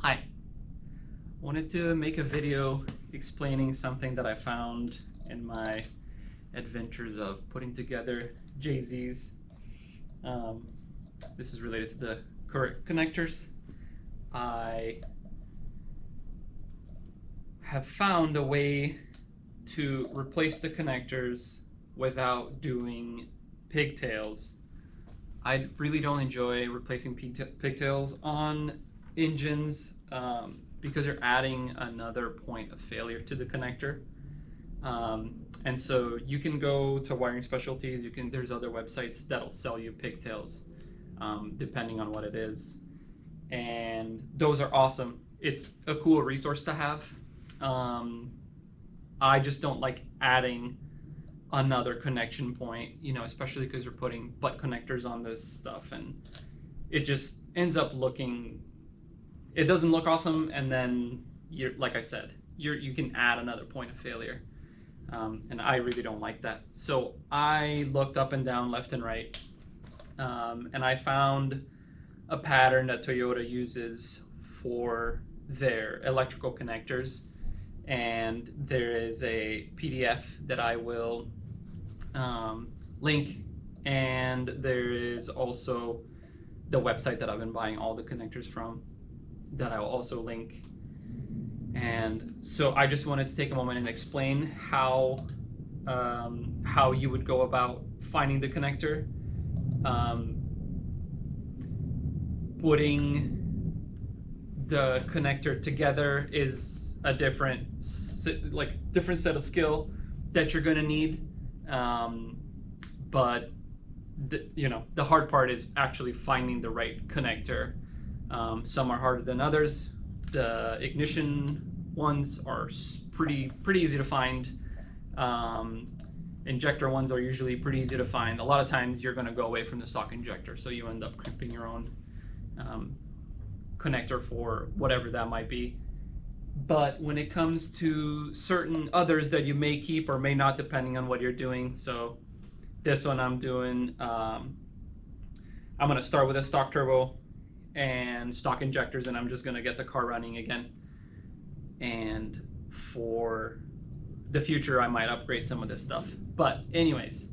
Hi, wanted to make a video explaining something that I found in my adventures of putting together JZs. This is related to the current connectors. I have found a way to replace the connectors without doing pigtails. I really don't enjoy replacing pigtails on engines because you're adding another point of failure to the connector. And so you can go to Wiring Specialties. There's other websites that'll sell you pigtails depending on what it is, and those are awesome. It's a cool resource to have. I just don't like adding another connection point, especially because you're putting butt connectors on this stuff, and it just ends up looking, it doesn't look awesome, and then like I said, you can add another point of failure, and I really don't like that. So I looked up and down, left and right, and I found a pattern that Toyota uses for their electrical connectors, and there is a PDF that I will link, and there is also the website that I've been buying all the connectors from that I will also link. And so I just wanted to take a moment and explain how you would go about finding the connector. Putting the connector together is a different set of skill that you're going to need, but the hard part is actually finding the right connector. Some are harder than others. The ignition ones are pretty easy to find. Injector ones are usually pretty easy to find. A lot of times you're going to go away from the stock injector, so you end up crimping your own connector for whatever that might be. But when it comes to certain others that you may keep or may not, depending on what you're doing, so this one I'm doing, I'm going to start with a stock turbo and stock injectors, and I'm just going to get the car running again. And for the future, I might upgrade some of this stuff. But anyways,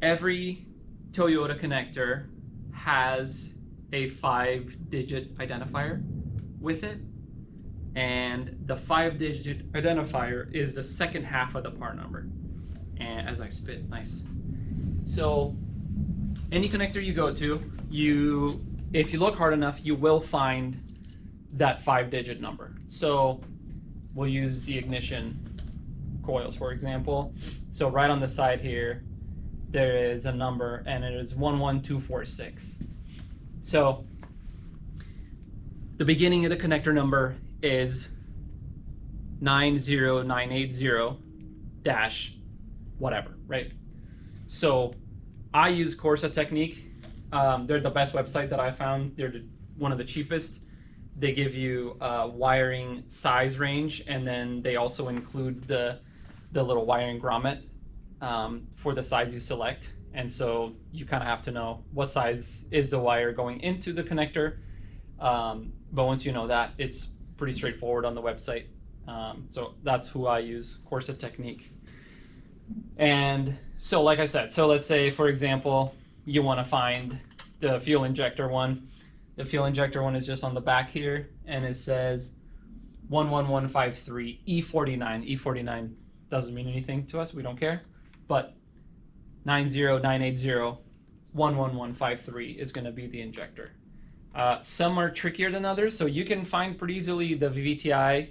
every Toyota connector has a 5-digit identifier with it, and the 5-digit identifier is the second half of the part number. And as I spit, nice. So any connector you go to, if you look hard enough, you will find that 5-digit number. So we'll use the ignition coils, for example. So right on the side here, there is a number, and it is 11246. So the beginning of the connector number is 90980 dash whatever, right? So I use Corsa Technique. They're the best website that I found. They're one of the cheapest. They give you a wiring size range, and then they also include the little wiring grommet for the size you select. And so you kind of have to know what size is the wire going into the connector. But once you know that, it's pretty straightforward on the website. So that's who I use, Corsa Technique. And so like I said, so let's say, for example, you want to find the fuel injector one. The fuel injector one is just on the back here, and it says 11153 E49. E49 doesn't mean anything to us, we don't care. But 90980 11153 is going to be the injector. Some are trickier than others, so you can find pretty easily the vvt-i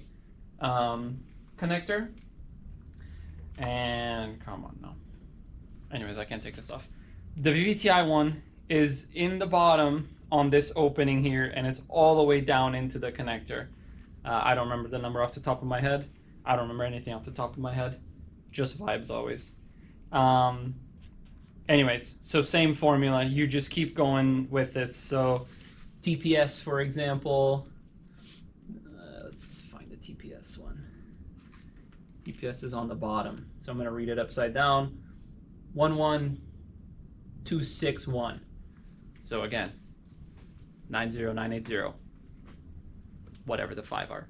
connector. And come on now. Anyways, I can't take this off. The vvt-i one is in the bottom on this opening here, and it's all the way down into the connector. I don't remember the number off the top of my head. I don't remember anything off the top of my head. Just vibes always. Anyways, so same formula. You just keep going with this. So TPS, for example. Let's find the TPS one. TPS is on the bottom. So I'm going to read it upside down. 11261. So again, 90980. whatever the 5 are.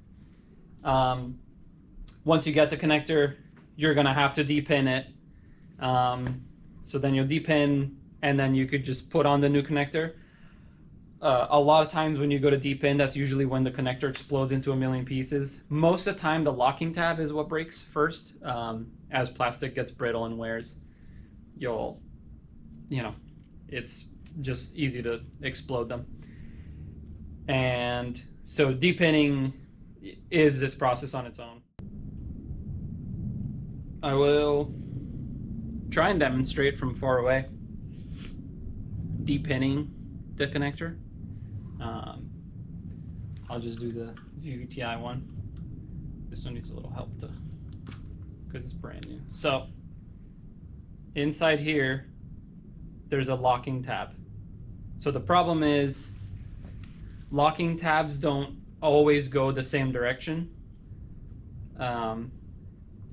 Once you get the connector, you're gonna have to depin it. So then you'll depin, and then you could just put on the new connector. A lot of times when you go to depin, that's usually when the connector explodes into a million pieces. Most of the time, the locking tab is what breaks first. As plastic gets brittle and wears, it's just easy to explode them. And so depinning is this process on its own. I will try and demonstrate from far away depinning the connector. I'll just do the vvt-i one. This one needs a little help because it's brand new. So inside here, there's a locking tab. So the problem is locking tabs don't always go the same direction.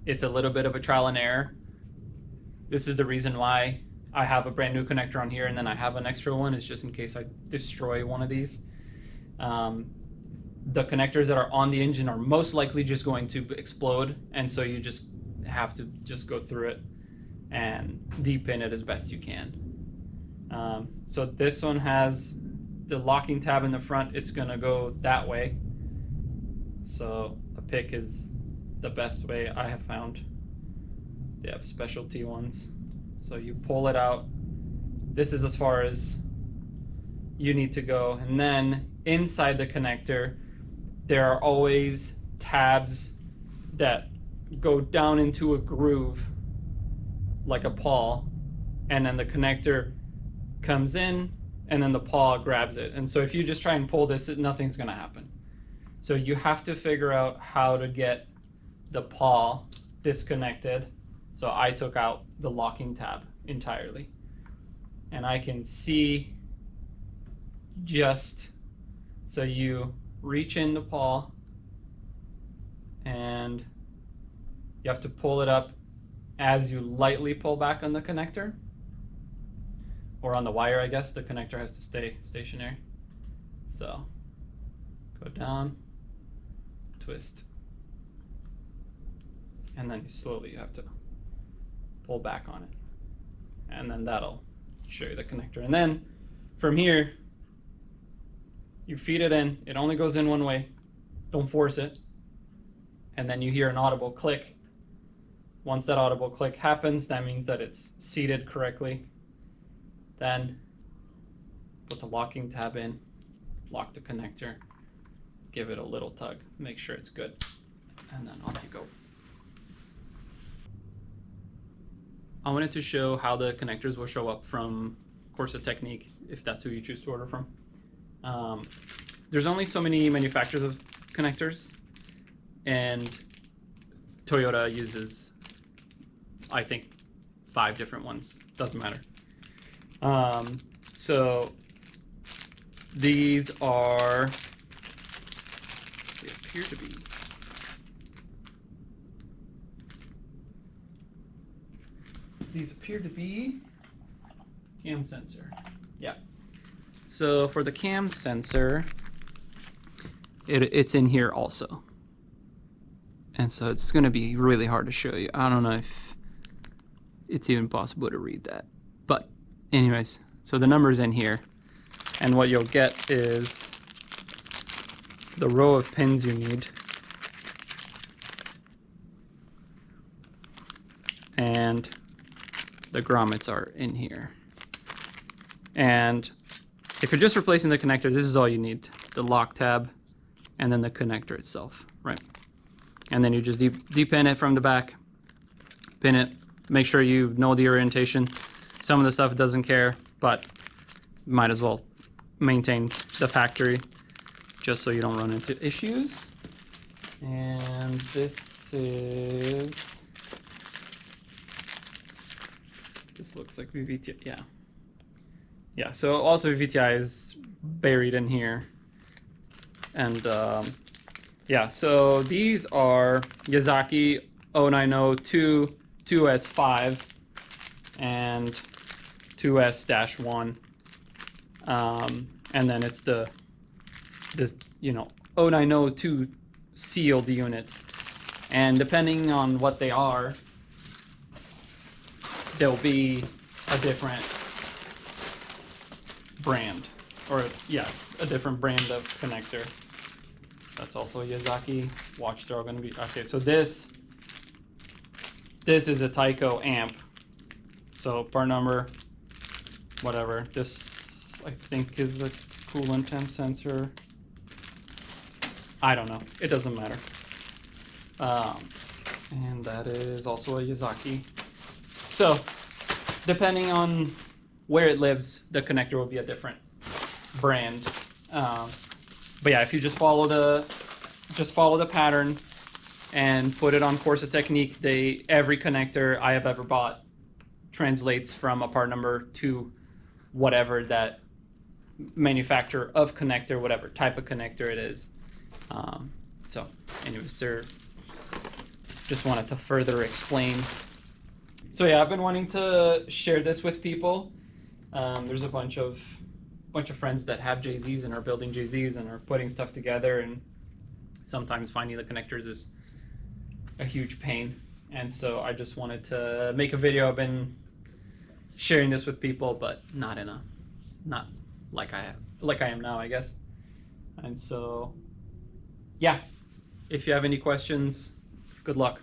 It's a little bit of a trial and error. This is the reason why I have a brand new connector on here and then I have an extra one, is just in case I destroy one of these. The connectors that are on the engine are most likely just going to explode, and so you just have to just go through it and depin it as best you can. So this one has the locking tab in the front. It's gonna go that way. So a pick is the best way I have found. They have specialty ones. So you pull it out. This is as far as you need to go. And then inside the connector, there are always tabs that go down into a groove like a pawl, and then the connector comes in and then the paw grabs it. And so if you just try and pull this, nothing's gonna happen. So you have to figure out how to get the paw disconnected. So I took out the locking tab entirely, and I can see just, so you reach in the paw and you have to pull it up as you lightly pull back on the connector, or on the wire, I guess. The connector has to stay stationary. So go down, twist, and then slowly you have to pull back on it, and then that'll show you the connector. And then from here, you feed it in. It only goes in one way. Don't force it. And then you hear an audible click. Once that audible click happens, that means that it's seated correctly. Then put the locking tab in, lock the connector, give it a little tug, make sure it's good, and then off you go. I wanted to show how the connectors will show up from Corsa Technique, if that's who you choose to order from. There's only so many manufacturers of connectors, and Toyota uses, I think, 5 different ones. Doesn't matter. So these are, they appear to be, cam sensor. Yeah. So for the cam sensor, it's in here also. And so it's going to be really hard to show you. I don't know if it's even possible to read that. But anyways, so the number's in here. And what you'll get is the row of pins you need. And the grommets are in here. And if you're just replacing the connector, this is all you need. The lock tab and then the connector itself, right? And then you just depin it from the back, pin it, make sure you know the orientation. Some of the stuff doesn't care, but might as well maintain the factory just so you don't run into issues. And this looks like vvt-i, yeah. Yeah, so also vvt-i is buried in here. And yeah, so these are Yazaki 0902 2S5 and 2S-1. And then it's this, 0902 sealed units, and depending on what they are, there'll be a different brand, or yeah, a different brand of connector. That's also a Yazaki watch. They're all going to be okay. So this is a Tyco amp. So part number, whatever. This I think is a coolant temp sensor. I don't know. It doesn't matter. And that is also a Yazaki. So depending on where it lives, the connector will be a different brand. But yeah, if you just follow the pattern and put it on Corsa Technique, every connector I have ever bought translates from a part number to whatever that manufacturer of connector, whatever type of connector it is. So anyways, just wanted to further explain. So yeah, I've been wanting to share this with people. There's a bunch of friends that have JZs and are building JZs and are putting stuff together, and sometimes finding the connectors is a huge pain. And so I just wanted to make a video. I've been sharing this with people, but not like I am now, I guess. And so yeah, if you have any questions, good luck.